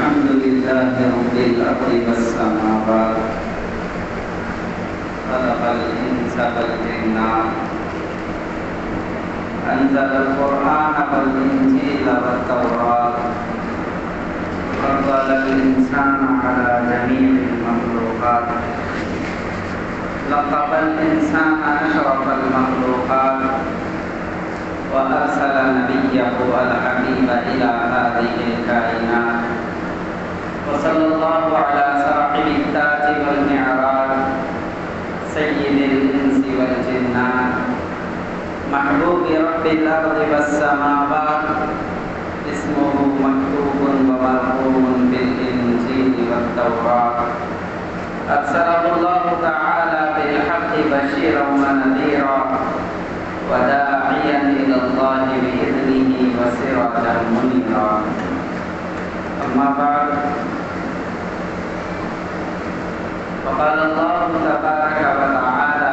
الحمد لله رب الأرض والسماوات خلق الإنس والجن أنزل القرآن والإنجيل والتوراة فضل الإنسان على جميع المخلوقات لقب الإنسان أشرف المخلوقات وأرسل نبيه الحبيب إلى هذه الكائنات وصلى الله على صاحب التاج والمعراج سيد الإنس والجنات محبوب رب الأرض والسماوات اسمه مكتوب ومرقوم بالإنجيل والتوراة أرسله الله تعالى بالحق بشيرا ونذيرا وداعيا إلى الله بإذنه وسراجا منيرا أما بعد فقال الله تبارك وتعالى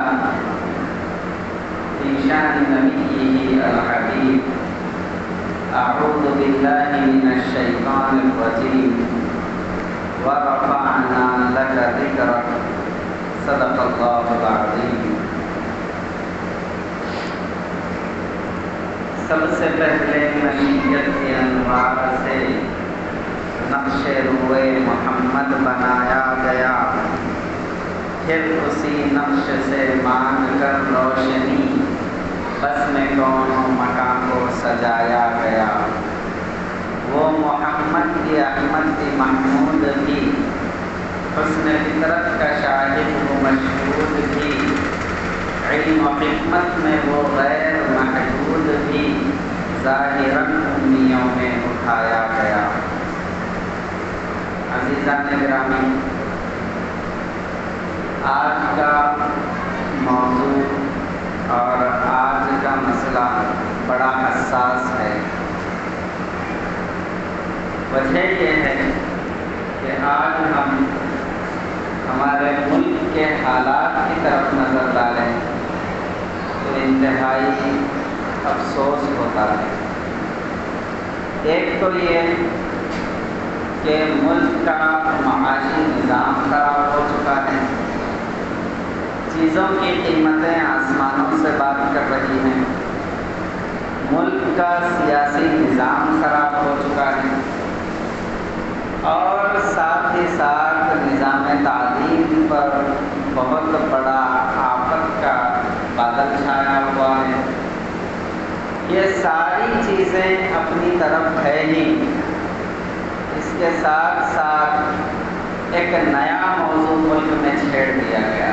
في شأن نبيه الحبيب أعوذ بالله من الشيطان الرجيم ورفعنا لك ذكرك صدق الله العظيم. سب سے پہلے مشیت کے انوار سے نقش روئے محمد بنایا گیا، پھر اسی نقش سے مانگ کر روشنی بس میں کون و مکان کو سجایا گیا. وہ محمد کی احمد کی محمود بھی، حسن فطرت کا شاہد و مشہود بھی، علم و حکمت میں وہ غیر محدود بھی، ظاہراً امیوں میں اٹھایا گیا. عزیزان گرامی، آج کا موضوع اور آج کا مسئلہ بڑا حساس ہے. وجہ یہ ہے کہ آج ہم ہمارے ملک کے حالات کی طرف نظر ڈالیں تو انتہائی افسوس ہوتا ہے. ایک تو یہ کہ ملک کا معاشی نظام خراب ہو چکا ہے، چیزوں کی قیمتیں آسمانوں سے بات کر رہی ہیں، ملک کا سیاسی نظام خراب ہو چکا ہے، اور ساتھ ہی ساتھ نظام تعلیم پر بہت بڑا آفت کا بادل چھایا ہوا ہے. یہ ساری چیزیں اپنی طرف ہے ہی، اس کے ساتھ ساتھ ایک نیا موضوع ملک میں چھیڑ دیا گیا.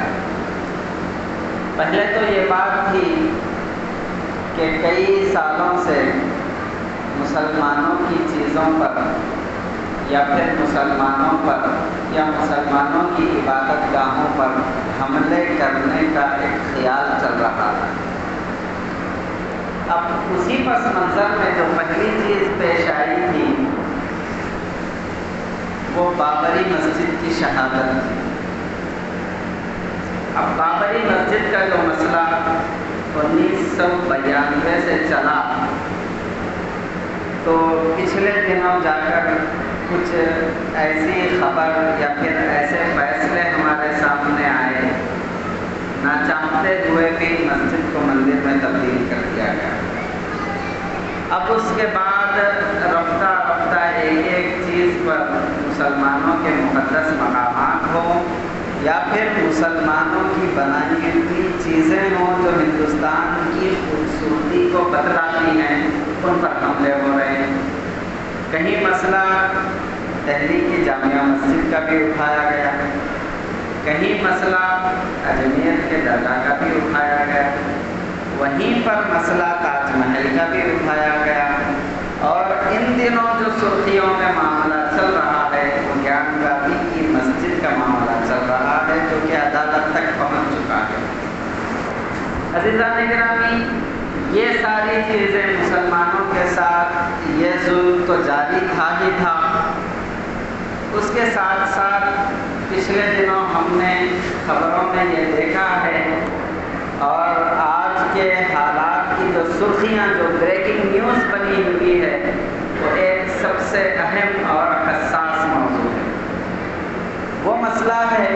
پہلے تو یہ بات تھی کہ کئی سالوں سے مسلمانوں کی چیزوں پر یا پھر مسلمانوں پر یا مسلمانوں کی عبادت گاہوں پر حملے کرنے کا ایک خیال چل رہا تھا. اب اسی پس منظر میں جو پہلی چیز پیش آئی تھی وہ بابری مسجد کی شہادت تھی. اب بابری مسجد کا جو مسئلہ 1992 سے چلا تو پچھلے دنوں جا کر کچھ ایسی خبر یا پھر ایسے فیصلے ہمارے سامنے آئے، نہ چاہتے ہوئے بھی مسجد کو مندر میں تبدیل کر دیا گیا. اب اس کے بعد رفتہ رفتہ ایک ایک چیز پر مسلمانوں کے مقدس مقامات ہوں یا پھر مسلمانوں کی بنائی ہوئی چیزیں ہوں جو ہندوستان کی خوبصورتی کو بتلاتی ہیں، ان پر حملے ہو رہے ہیں. کہیں مسئلہ دہلی کی جامعہ مسجد کا بھی اٹھایا گیا، کہیں مسئلہ اجمیر کے درگاہ کا بھی اٹھایا گیا، وہیں پر مسئلہ تاج محل کا بھی اٹھایا گیا. اور ان دنوں جو سرخیوں میں معاملہ چل رہا ہے وہ گیان گاوی کی مسجد کا معاملہ چل رہا ہے جو کہ عدالت تک پہنچ چکا ہے. عزیزان گرامی، یہ ساری چیزیں مسلمانوں کے ساتھ یہ ظلم تو جاری تھا ہی تھا، اس کے ساتھ ساتھ پچھلے دنوں ہم نے خبروں میں یہ دیکھا ہے اور آج کے حالات کی جو سرخیاں جو بریکنگ نیوز بنی ہوئی ہے وہ ایک سب سے اہم اور حساس مسئلہ ہے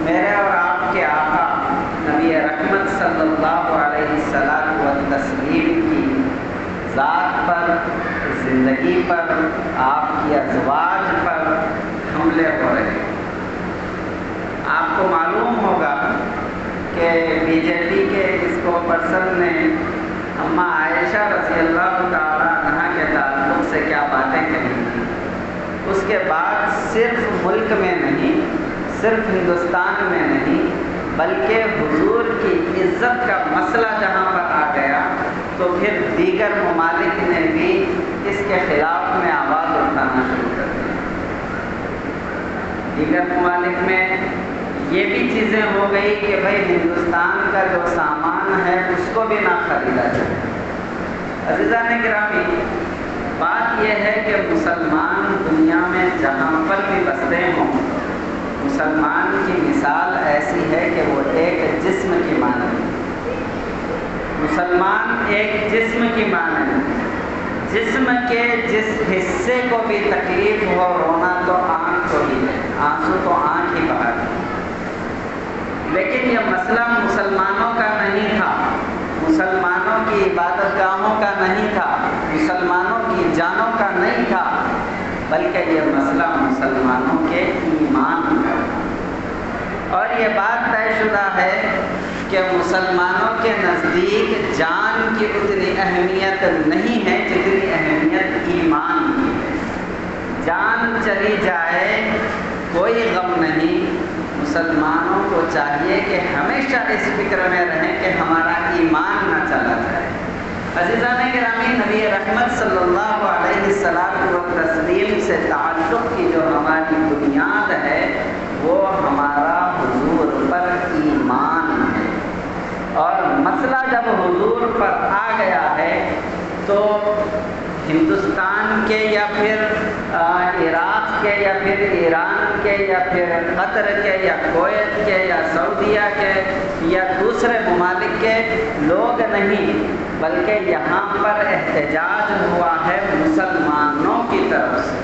میرے اور آپ کے آقا نبی رحمت صلی اللہ علیہ وسلم کی ذات پر، زندگی پر، آپ کی ازواج پر حملے ہو رہے ہیں۔ آپ کو معلوم ہوگا کہ بی جے پی کے اس کو پرسن نے اماں عائشہ رضی اللہ تعالیٰ عنہا کے تعلق سے کیا باتیں کہی تھیں۔ اس کے بعد صرف ملک میں نہیں، صرف ہندوستان میں نہیں، بلکہ حضور کی عزت کا مسئلہ جہاں پر آ گیا تو پھر دیگر ممالک نے بھی اس کے خلاف میں آواز اٹھانا شروع کر دی۔ دیگر ممالک میں یہ بھی چیزیں ہو گئی کہ بھائی ہندوستان کا جو سامان ہے اس کو بھی نہ خریدا جائے۔ عزیزان گرامی، بات یہ ہے کہ مسلمان دنیا میں جہاں پر بھی بستے ہوں، مسلمان کی مثال ایسی ہے کہ وہ ایک جسم کی مانند، مسلمان ایک جسم کی مانند، جسم کے جس حصے کو بھی تکلیف ہو، رونا تو آنکھ کو ہی ہے، آنسو تو آنکھ ہی بہا ہے۔ لیکن یہ مسئلہ مسلمانوں کا نہیں تھا، مسلمانوں کی عبادت گاہوں کا نہیں تھا، مسلمانوں کی جانوں کا نہیں تھا، بلکہ یہ مسئلہ مسلمانوں کے ایمان کا تھا۔ اور یہ بات طے شدہ ہے کہ مسلمانوں کے نزدیک جان کی اتنی اہمیت نہیں ہے جتنی اہمیت ایمان کی ہے۔ جان چلی جائے کوئی غم نہیں، مسلمانوں کو چاہیے کہ ہمیشہ اس فکر میں رہیں کہ ہمارا ایمان نہ چلا جائے۔ عزیزان گرامی، نبی رحمت صلی اللہ علیہ وسلم سے تعلق کی جو ہماری بنیاد ہے وہ ہمارا حضور پر ایمان ہے، اور مسئلہ جب حضور پر آ گیا ہے تو ہندوستان کے یا پھر عراق کے یا پھر ایران کے یا پھر قطر کے یا کویت کے یا سعودیہ کے یا دوسرے ممالک کے لوگ نہیں، بلکہ یہاں پر احتجاج ہوا ہے مسلمانوں کی طرف سے۔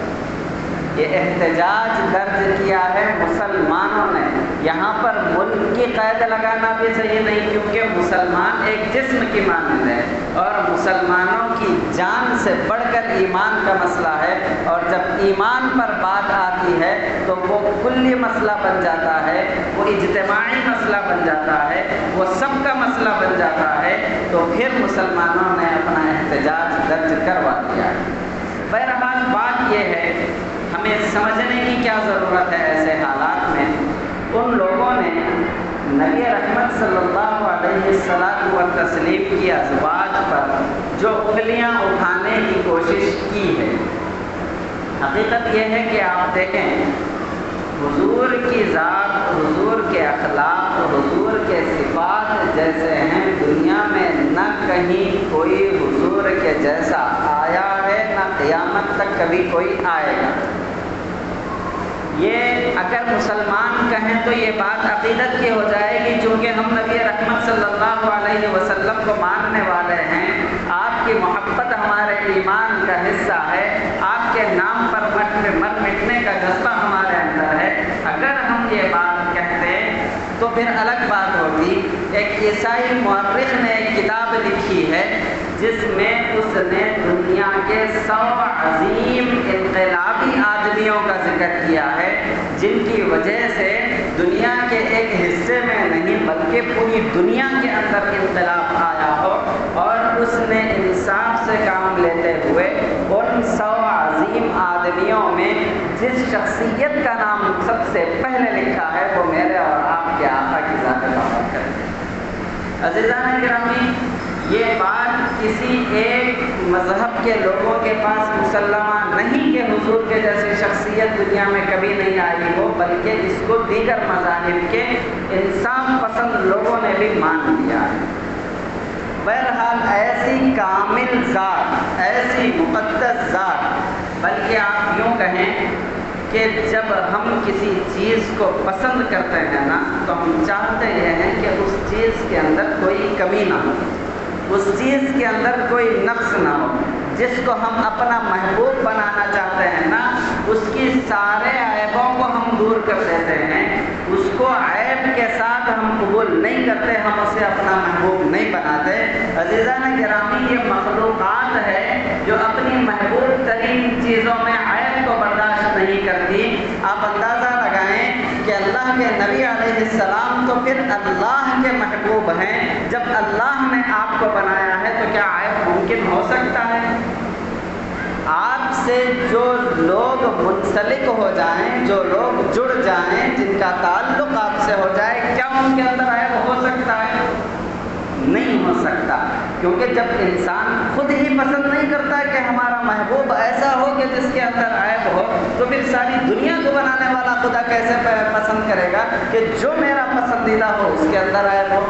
یہ احتجاج درج کیا ہے مسلمانوں نے۔ یہاں پر ملک کی قید لگانا بھی صحیح نہیں، کیونکہ مسلمان ایک جسم کی مانند ہے اور مسلمانوں کی جان سے بڑھ کر ایمان کا مسئلہ ہے، اور جب ایمان پر بات آتی ہے تو وہ کلی مسئلہ بن جاتا ہے، وہ اجتماعی مسئلہ بن جاتا ہے، وہ سب کا مسئلہ بن جاتا ہے، تو پھر مسلمانوں نے اپنا احتجاج درج کروا دیا ہے۔ بہرحال بات یہ ہے، ہمیں سمجھنے کی کیا ضرورت ہے ایسے حالات میں۔ ان لوگوں نے نبی رحمت صلی اللہ علیہ وسلم کی ازواج پر جو انگلیاں اٹھانے کی کوشش کی ہے، حقیقت یہ ہے کہ آپ دیکھیں حضور کی ذات، حضور کے اخلاق، حضور کے صفات جیسے ہیں دنیا میں نہ کہیں کوئی حضور کے جیسا آیا ہے، نہ قیامت تک کبھی کوئی آئے گا۔ یہ اگر مسلمان کہیں تو یہ بات عقیدت کی ہو جائے گی، چونکہ ہم نبی رحمت صلی اللہ علیہ وسلم کو ماننے والے ہیں، آپ کی محبت ہمارے ایمان کا حصہ ہے، آپ کے نام پر مر مٹنے کا جذبہ ہمارے اندر ہے۔ اگر ہم یہ بات کہتے ہیں تو پھر الگ بات ہوگی۔ ایک عیسائی مورخ نے ایک کتاب لکھی ہے جس میں اس نے دنیا کے 100 عظیم انقلابی آدمیوں کا ذکر کیا ہے جن کی وجہ سے دنیا کے ایک حصے میں نہیں بلکہ پوری دنیا کے اندر انقلاب آیا ہو، اور اس نے انصاف سے کام لیتے ہوئے ان 100 عظیم آدمیوں میں جس شخصیت کا نام سب سے پہلے لکھا ہے وہ میرے اور آپ کے آقا کی ذات بابرکت ہے۔ عزیزان گرامی، یہ بات کسی ایک مذہب کے لوگوں کے پاس مسلمہ نہیں کہ حضور کے جیسی شخصیت دنیا میں کبھی نہیں آئی ہو، بلکہ اس کو دیگر مذاہب کے انصاف پسند لوگوں نے بھی مان لیا ہے۔ بہرحال ایسی کامل ذات، ایسی مقدس ذات، بلکہ آپ یوں کہیں کہ جب ہم کسی چیز کو پسند کرتے ہیں نا تو ہم چاہتے یہ ہیں کہ اس چیز کے اندر کوئی کمی نہ ہو، اس چیز کے اندر کوئی نقص نہ ہو۔ جس کو ہم اپنا محبوب بنانا چاہتے ہیں نا، اس کی سارے عیبوں کو ہم دور کر دیتے ہیں، اس کو عیب کے ساتھ ہم قبول نہیں کرتے، ہم اسے اپنا محبوب نہیں بناتے۔ عزیزان گرامی، یہ مخلوقات ہے جو اپنی محبوب ترین چیزوں میں عیب کو برداشت نہیں کرتی۔ آپ اندازہ لگائیں کہ اللہ کے نبی علیہ السلام تو پھر اللہ کے محبوب ہیں، جب اللہ نے آپ کو بنایا ہے تو کیا عیب ممکن ہو سکتا ہے؟ آپ سے جو لوگ منسلک ہو جائیں، جو لوگ جڑ جائیں، جن کا تعلق آپ سے ہو جائے، کیا ان کے اندر عیب ہو سکتا ہے؟ نہیں ہو سکتا، کیونکہ جب انسان خود ہی پسند نہیں کرتا کہ ہمارا محبوب ایسا ہو کہ جس کے اندر عیب ہو، تو پھر ساری دنیا کو بنانے والا خدا کیسے پسند کرے گا کہ جو میرا پسندیدہ ہو اس کے اندر عیب ہو؟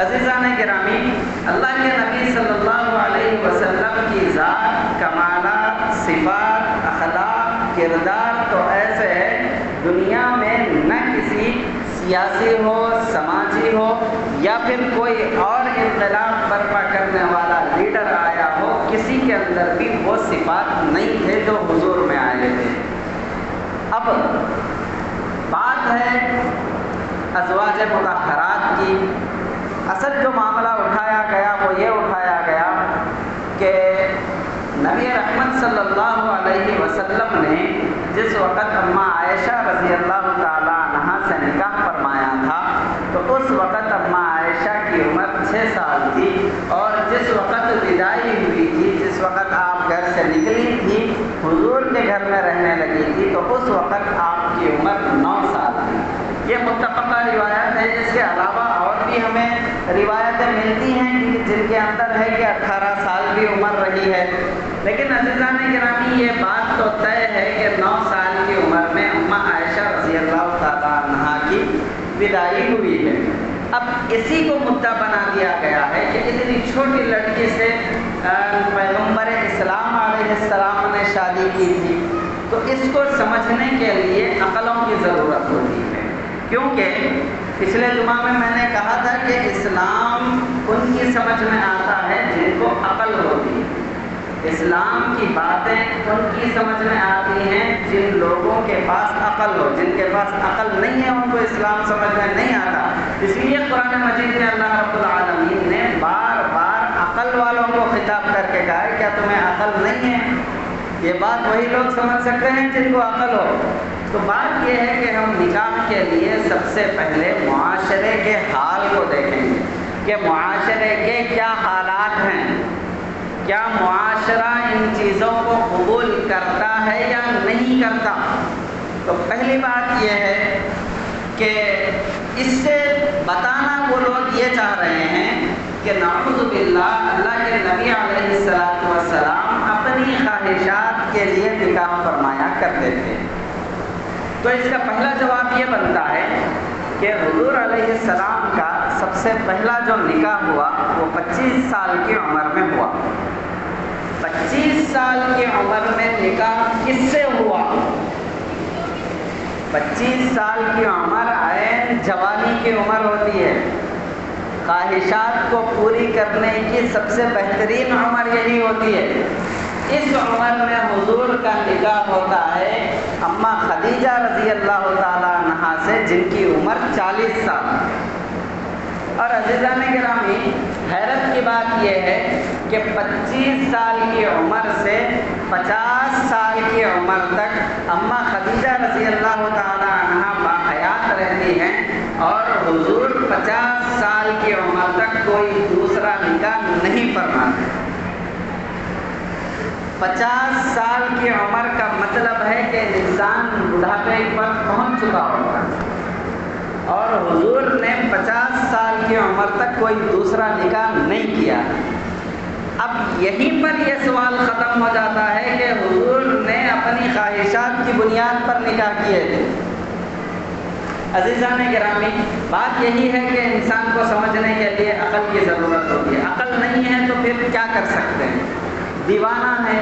عزیزان گرامی، اللہ کے نبی صلی اللہ علیہ وسلم کی ذات، کمالات، صفات، اخلاق، کردار تو ایسے ہے دنیا میں نہ کسی سیاسی ہو، سماجی ہو یا پھر کوئی اور انقلاب برپا کرنے والا لیڈر آیا ہو، کسی کے اندر بھی وہ صفات نہیں تھے جو حضور میں آئے تھے۔ اب بات ہے ازواج مطہرات کی۔ اصل جو معاملہ اٹھایا گیا وہ یہ اٹھایا گیا کہ نبی رحمت صلی اللہ علیہ وسلم نے جس وقت اماں عائشہ رضی اللہ تعالیٰ عنہا سے نکاح فرمایا تھا تو اس وقت اماں عائشہ کی عمر 6 سال تھی، اور جس وقت وداعی ہوئی تھی، جس وقت آپ گھر سے نکلی تھی، حضور کے گھر میں رہنے لگی تھی، تو اس وقت آپ کی عمر 9 سال تھی۔ یہ متفقہ روایت ہے، اس کے علاوہ اور بھی ہمیں روایتیں ملتی ہیں جن کے اندر ہے کہ 18 سال بھی عمر رہی ہے، لیکن عزیزان گرامی یہ بات تو طے ہے کہ 9 سال کی عمر میں اماں عائشہ رضی اللہ تعالیٰ عنہا کی وداعی ہوئی ہے۔ اب اسی کو مدعا بنا دیا گیا ہے کہ اتنی چھوٹی لڑکی سے پیغمبر اسلام علیہ السلام نے شادی کی تھی، تو اس کو سمجھنے کے لیے عقلوں کی ضرورت ہوتی ہے، کیونکہ پچھلے جمعہ میں نے کہا تھا کہ اسلام ان کی سمجھ میں آتا ہے جن کو عقل ہوتی ہے، اسلام کی باتیں ان کی سمجھ میں آتی ہیں جن لوگوں کے پاس عقل ہو، جن کے پاس عقل نہیں ہے ان کو اسلام سمجھ میں نہیں آتا۔ اس لیے قرآن مجید میں اللہ رب العالمین نے بار بار عقل والوں کو خطاب کر کے کہا ہے کیا تمہیں عقل نہیں ہے؟ یہ بات وہی لوگ سمجھ سکتے ہیں جن کو عقل ہو۔ تو بات یہ ہے کہ ہم نکاح کے لیے سب سے پہلے معاشرے کے حال کو دیکھیں گے کہ معاشرے کے کیا حالات ہیں، کیا معاشرہ ان چیزوں کو قبول کرتا ہے یا نہیں کرتا۔ تو پہلی بات یہ ہے کہ اس سے بتانا وہ لوگ یہ چاہ رہے ہیں کہ نعوذ باللہ اللہ کے نبی علیہ السلام اپنی خواہشات کے لیے نکاح فرمایا کرتے تھے۔ تو اس کا پہلا جواب یہ بنتا ہے کہ حضور علیہ السلام کا سب سے پہلا جو نکاح ہوا وہ 25 سال کی عمر میں ہوا۔ 25 سال کی عمر میں نکاح کس سے ہوا؟ 25 سال کی عمر عین جوانی کی عمر ہوتی ہے، خواہشات کو پوری کرنے کی سب سے بہترین عمر یہی ہوتی ہے۔ اس عمر میں حضور کا نکاح ہوتا ہے اماں خدیجہ رضی اللہ تعالیٰ عنہا سے، جن کی عمر 40 سال۔ اور عزیزان گرامی، حیرت کی بات یہ ہے کہ 25 سال کی عمر سے 50 سال کی عمر تک اماں خدیجہ رضی اللہ تعالیٰ عنہا باحیات رہتی ہیں، اور حضور 50 سال کی عمر تک کوئی دوسرا نکاح نہیں فرماتے۔ 50 سال کی عمر کا مطلب ہے کہ انسان بڑھاپے پر پہنچ چکا ہوگا، اور حضور نے 50 سال کی عمر تک کوئی دوسرا نکاح نہیں کیا۔ اب یہیں پر یہ سوال ختم ہو جاتا ہے کہ حضور نے اپنی خواہشات کی بنیاد پر نکاح کیے تھے۔ عزیزان گرامی، بات یہی ہے کہ انسان کو سمجھنے کے لیے عقل کی ضرورت ہوتی ہے۔ عقل نہیں ہے تو پھر کیا کر سکتے ہیں؟ دیوانہ ہے،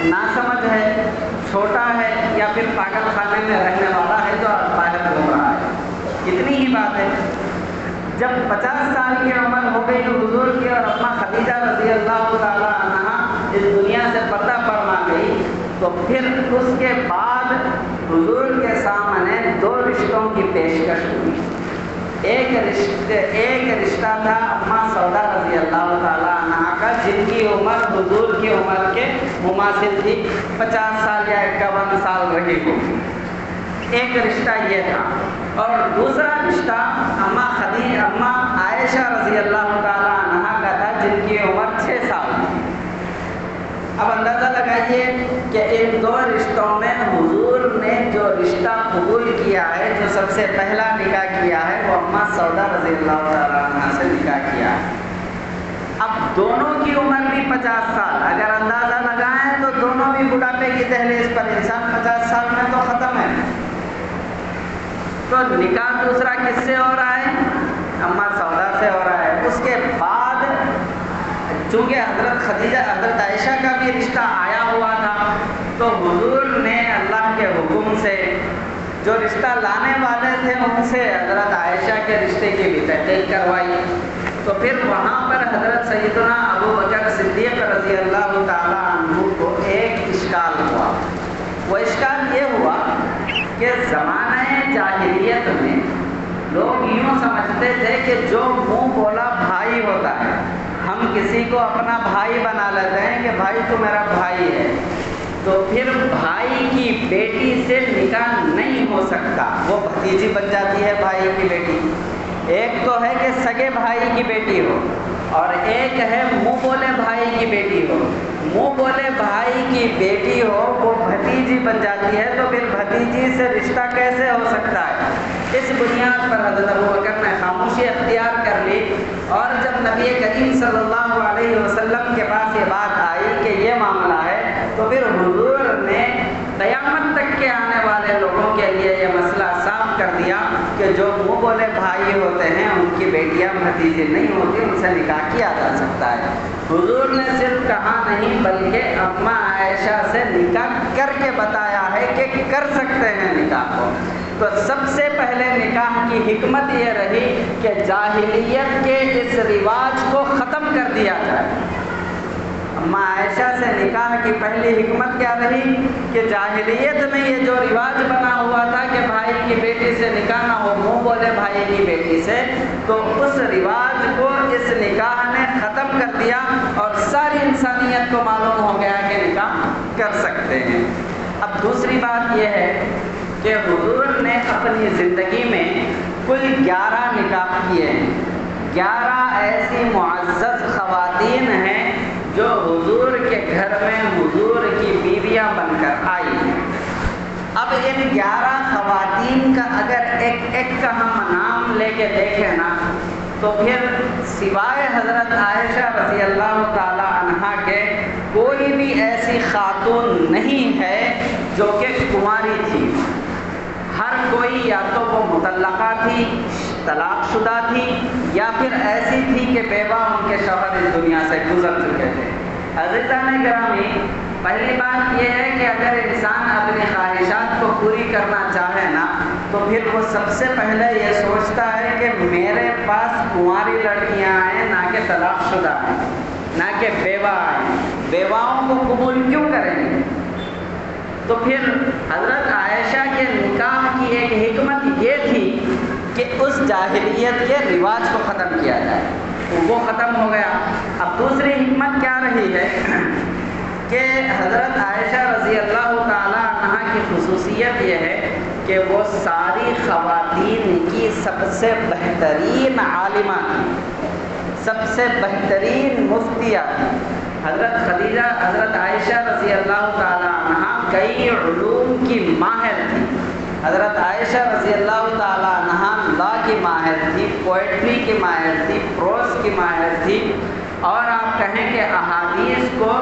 ناسمجھ ہے، چھوٹا ہے، یا پھر پاگل خانے میں رہنے والا ہے جو باہر گھوم رہا ہے، اتنی ہی بات ہے۔ جب 50 سال کی عمر ہو گئی تو حضور کی اور اماں خدیجہ رضی اللہ تعالیٰ عنہا اس دنیا سے تو پھر اس کے بعد حضور کے سامنے 2 رشتوں کی پیشکش ہوئی۔ ایک رشتہ تھا اماں سودا رضی اللہ تعالیٰ عنہ کا، جن کی عمر حضور کی عمر کے مماثل تھی، 50 سال یا 51 سال رہی ہوگی۔ ایک رشتہ یہ تھا، اور دوسرا رشتہ اماں عائشہ رضی اللہ تعالیٰ عنہ کا تھا، جن کی عمر 6 سال تھی۔ اب اندازہ لگائیے کہ ان 2 رشتوں میں حضور نے جو رشتہ قبول کیا ہے، جو سب سے پہلا نکاح کیا ہے، وہ اماں سودا رضی اللہ تعالیٰ عنہ سے نکاح کیا ہے۔ اب دونوں کی عمر بھی 50 سال، اگر اندازہ لگائیں تو دونوں بھی بڑھاپے کی دہلیز پر، انسان 50 سال میں تو ختم ہے۔ تو نکاح دوسرا کس سے ہو رہا ہے؟ اماں سودا سے ہو رہا ہے۔ اس کے بعد چونکہ حضرت عائشہ کا بھی رشتہ آیا ہوا تھا، تو حضور نے اللہ کے حکم سے جو رشتہ لانے والے تھے ان سے حضرت عائشہ کے رشتے کی بھی تحقیق کروائی۔ تو پھر وہاں پر حضرت سیدنا ابو بکر صدیق رضی اللہ تعالیٰ عنہ کو ایک اشکال ہوا۔ وہ اشکال یہ ہوا کہ زمانہ جاہلیت میں لوگ یوں سمجھتے تھے کہ جو منہ بولا بھائی ہوتا ہے، ہم کسی کو اپنا بھائی بنا لیتے ہیں کہ بھائی تو میرا بھائی ہے، تو پھر بھائی کی بیٹی سے نکاح نہیں ہو سکتا، وہ بھتیجی بن جاتی ہے بھائی کی بیٹی۔ ایک تو ہے کہ سگے بھائی کی بیٹی ہو، اور ایک ہے منہ بولے بھائی کی بیٹی ہو۔ منہ بولے بھائی کی بیٹی ہو وہ بھتیجی بن جاتی ہے، تو پھر بھتیجی سے رشتہ کیسے ہو سکتا ہے؟ اس بنیاد پر حضرت ابوبکر نے خاموشی اختیار کر لی، اور جب نبی کریم صلی اللہ علیہ وسلم کے پاس یہ بات آئی کہ یہ معاملہ ہے، تو پھر حضور نے قیامت تک کے آنے والے لوگوں کے لیے یہ مسئلہ صاف کر دیا کہ جو منہ بولے بھائی ہوتے ہیں ان کی بیٹیاں بھتیجی نہیں ہوتی، ان سے نکاح کیا جا سکتا ہے۔ حضور نے صرف کہا نہیں بلکہ اماں عائشہ سے نکاح کر کے بتایا ہے کہ کر سکتے ہیں نکاح کو۔ تو سب سے پہلے نکاح کی حکمت یہ رہی کہ جاہلیت کے اس رواج کو ختم کر دیا جائے۔ اماں عائشہ سے نکاح کی پہلی حکمت کیا رہی کہ جاہلیت میں یہ جو رواج بنا ہوا تھا کہ بھائی کی بیٹی سے نکاح نہ ہو، منہ بولے بھائی کی بیٹی سے، تو اس رواج کو اس نکاح نے ختم کر دیا، اور ساری انسانیت کو معلوم ہو گیا کہ نکاح کر سکتے ہیں۔ اب دوسری بات یہ ہے کہ حضور نے اپنی زندگی میں کل 11 نکاح کیے ہیں۔ 11 ایسی معزز خواتین ہیں جو حضور کے گھر میں حضور کی بیویاں بن کر آئی ہیں۔ اب ان 11 خواتین کا اگر ایک ایک کا ہم نام لے کے دیکھیں نا، تو پھر سوائے حضرت عائشہ رضی اللہ تعالی عنہا کے کوئی بھی ایسی خاتون نہیں ہے جو کہ کنواری تھی۔ ہر کوئی یا تو وہ مطلقہ تھی، طلاق شدہ تھی، یا پھر ایسی تھی کہ بیوہ ان کے شوہر اس دنیا سے گزر چکے تھے۔ عزیزان گرامی، پہلی بات یہ ہے کہ اگر انسان اپنی خواہشات کو پوری کرنا چاہے نا، تو پھر وہ سب سے پہلے یہ سوچتا ہے کہ میرے پاس کنواری لڑکیاں آئیں، نہ کہ طلاق شدہ ہیں، نہ کہ بیوہ آئیں۔ بیواؤں کو قبول کیوں کریں گے؟ تو پھر حضرت عائشہ کے نکاح کی ایک حکمت یہ تھی کہ اس جاہلیت کے رواج کو ختم کیا جائے، وہ ختم ہو گیا۔ اب دوسری حکمت کیا رہی ہے کہ حضرت عائشہ رضی اللہ تعالی عنہ کی خصوصیت یہ ہے کہ وہ ساری خواتین کی سب سے بہترین عالمہ تھی، سب سے بہترین مفتیہ تھی۔ حضرت عائشہ رضی اللہ تعالی عنہ کئی علوم کی ماہر تھی۔ حضرت عائشہ رضی اللہ تعالی عنہ لا کی ماہر تھی، پوئٹری کی ماہر تھی، پروز کی ماہر تھی، اور آپ کہیں کہ احادیث کو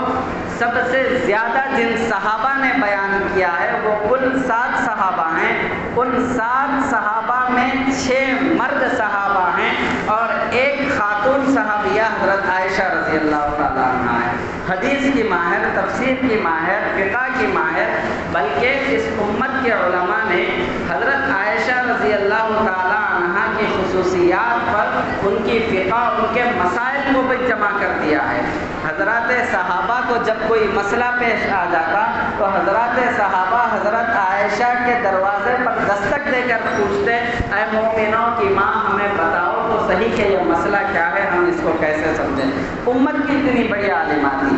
سب سے زیادہ جن صحابہ نے بیان کیا ہے وہ کل 7 صحابہ ہیں۔ ان 7 صحابہ میں 6 مرد صحابہ ہیں اور ایک خاتون صحابیہ حضرت عائشہ رضی اللہ تعالیٰ عنہ ہے۔ حدیث کی ماہر، تفسیر کی ماہر، فقہ کی ماہر، بلکہ اس امت کے علماء نے حضرت عائشہ رضی اللہ تعالیٰ عنہ کی خصوصیات پر ان کی فقہ، ان کے مسائل کو بھی جمع کر دیا ہے۔ حضرات صحابہ کو جب کوئی مسئلہ پیش آ جاتا تو حضرات صحابہ حضرت عائشہ کے دروازے پر دستک دے کر پوچھتے، اے مومنوں کی ماں ہمیں بتاؤ تو صحیح کہ یہ مسئلہ کیا ہے، ہم اس کو کیسے سمجھیں۔ امت کی اتنی بڑی عالمہ تھی۔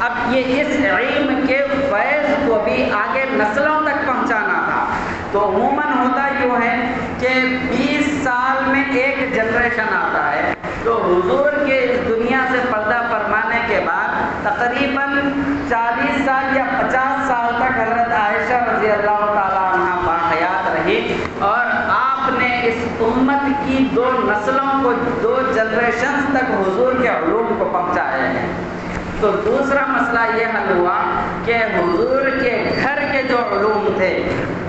اب یہ اس علم کے فیض کو بھی آگے نسلوں تک پہنچانا تھا۔ تو عموماً ہوتا یوں ہے کہ 20 سال میں ایک جنریشن آتا ہے، تو حضور کے اس دنیا سے پردہ فرمانے کے بعد تقریباً 40 سال یا 50 سال تک حضرت عائشہ رضی اللہ تعالیٰ عنہ باحیات رہی، اور آپ نے اس امت کی 2 نسلوں کو 2 جنریشنز تک حضور کے علوم کو پہنچایا ہے۔ تو دوسرا مسئلہ یہ حل ہوا کہ حضور کے گھر کے جو علوم تھے،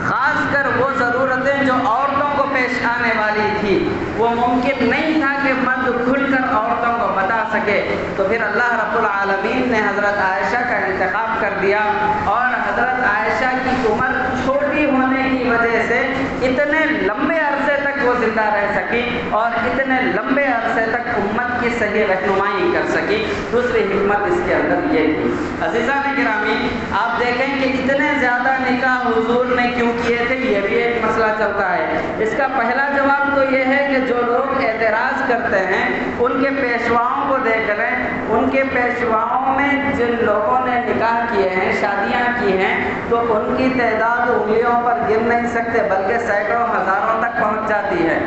خاص کر وہ ضرورتیں جو عورتوں کو پیش آنے والی تھی، وہ ممکن نہیں تھا کہ مرد کھل کر عورتوں کو بتا سکے، تو پھر اللہ رب العالمین نے حضرت عائشہ کا انتخاب کر دیا، اور حضرت عائشہ کی عمر چھوٹی ہونے کی وجہ سے اتنے لمبے عرصے تک وہ زندہ رہ سکی اور اتنے لمبے عرصے تک امت کی صحیح رہنمائی کر سکی۔ دوسری حکمت اس کے اندر یہ تھی۔ عزیزان گرامی، آپ دیکھیں کہ اتنے زیادہ نکاح حضور نے کیوں کیے تھے، یہ بھی ایک مسئلہ چلتا ہے۔ اس کا پہلا جواب تو یہ ہے کہ جو لوگ اعتراض کرتے ہیں ان کے پیشواؤں کو دیکھ لیں، ان کے پیشواؤں میں جن لوگوں نے نکاح کیے ہیں، شادیاں کی ہیں، تو ان کی تعداد انگلیوں پر گن نہیں سکتے، بلکہ سینکڑوں ہزاروں تک پہنچ جاتی ہے۔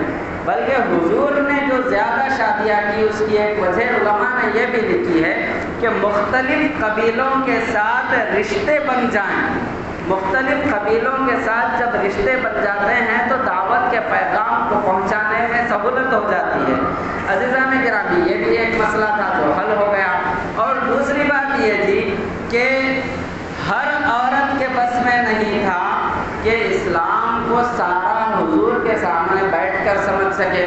بلکہ حضور نے جو زیادہ شادیاں کی اس کی ایک وجہ علماء نے یہ بھی لکھی ہے کہ مختلف قبیلوں کے ساتھ رشتے بن جائیں۔ مختلف قبیلوں کے ساتھ جب رشتے بن جاتے ہیں تو دعوت کے پیغام کو پہنچانے میں سہولت ہو جاتی ہے۔ عزیزان گرامی، یہ بھی ایک مسئلہ تھا جو حل ہو گیا۔ اور دوسری بات یہ تھی کہ ہر عورت کے بس میں نہیں تھا کہ اسلام کو سارا حضور کے سامنے بیٹھ کر سمجھ سکے۔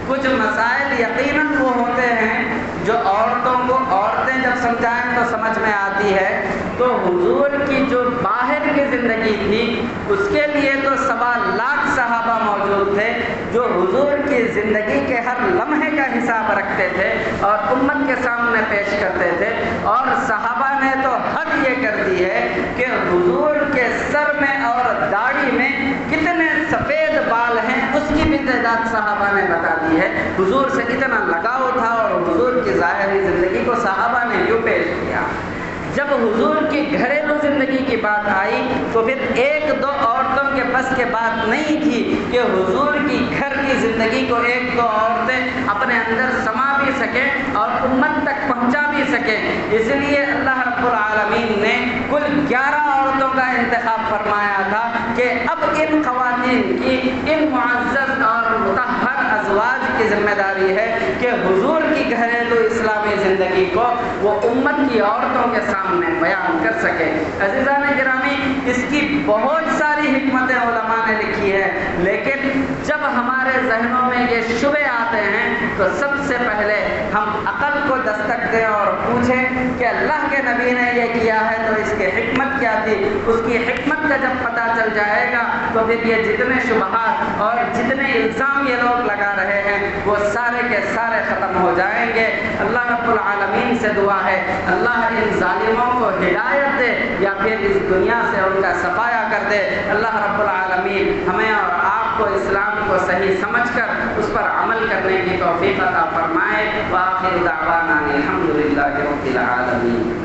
کچھ مسائل یقیناً وہ ہوتے ہیں جو عورتوں کو عورتیں جب سمجھائیں تو سمجھ میں آتی ہے، تو حضور کی جو باہر کی زندگی تھی اس کے لیے تو 1.25 لاکھ صحابہ موجود تھے جو حضور کی زندگی کے ہر لمحے کا حساب رکھتے تھے اور امت کے سامنے پیش کرتے تھے۔ اور صحابہ نے تو حد یہ کر دی ہے کہ حضور کے سر میں اور داڑھی میں کتنے سفید بال ہیں اس کی بھی تعداد صحابہ نے بتا دی ہے۔ حضور سے اتنا لگاؤ تھا اور حضور کی ظاہری زندگی کو صحابہ نے یوں پیش کیا۔ جب حضور کی گھریلو زندگی کی بات آئی تو پھر 1-2 عورتوں کے بس کے بات نہیں تھی کہ حضور کی گھر کی زندگی کو 1-2 عورتیں اپنے اندر سما بھی سکیں اور امت تک پہنچا بھی سکیں۔ اس لیے اللہ رب العالمین نے کل 11 عورتوں کا انتخاب فرمایا تھا کہ اب ان خواتین کی، ان معزز اور مطہر ازواج کی ذمہ داری ہے کہ حضور کی گھریلو اسلامی زندگی کو وہ امت کی عورتوں کے سامنے بیان کر سکے۔ عزیزان گرامی، اس کی بہت ساری حکمتیں علماء نے لکھی ہے، لیکن جب ہمارے ذہنوں میں یہ شبہ آتے ہیں تو سب سے پہلے ہم عقل کو دستک دیں اور پوچھیں کہ اللہ کے نبی نے یہ کیا ہے تو اس کی حکمت کیا تھی۔ اس کی حکمت کا جب پتہ چل جائے گا تو پھر یہ جتنے شبہات اور جتنے الزام یہ لوگ لگا رہے ہیں وہ سارے کے سارے ختم ہو جائیں گے۔ اللہ رب العالمین سے دعا ہے اللہ ان ظالموں کو ہدایت دے یا پھر اس دنیا سے ان کا صفایا کر دے۔ اللہ رب العالمین ہمیں اور آپ کو اسلام کو صحیح سمجھ کر اس پر عمل کرنے کی توفیق عطا فرمائے۔ وآخر دعوانا الحمدللہ رب العالمین۔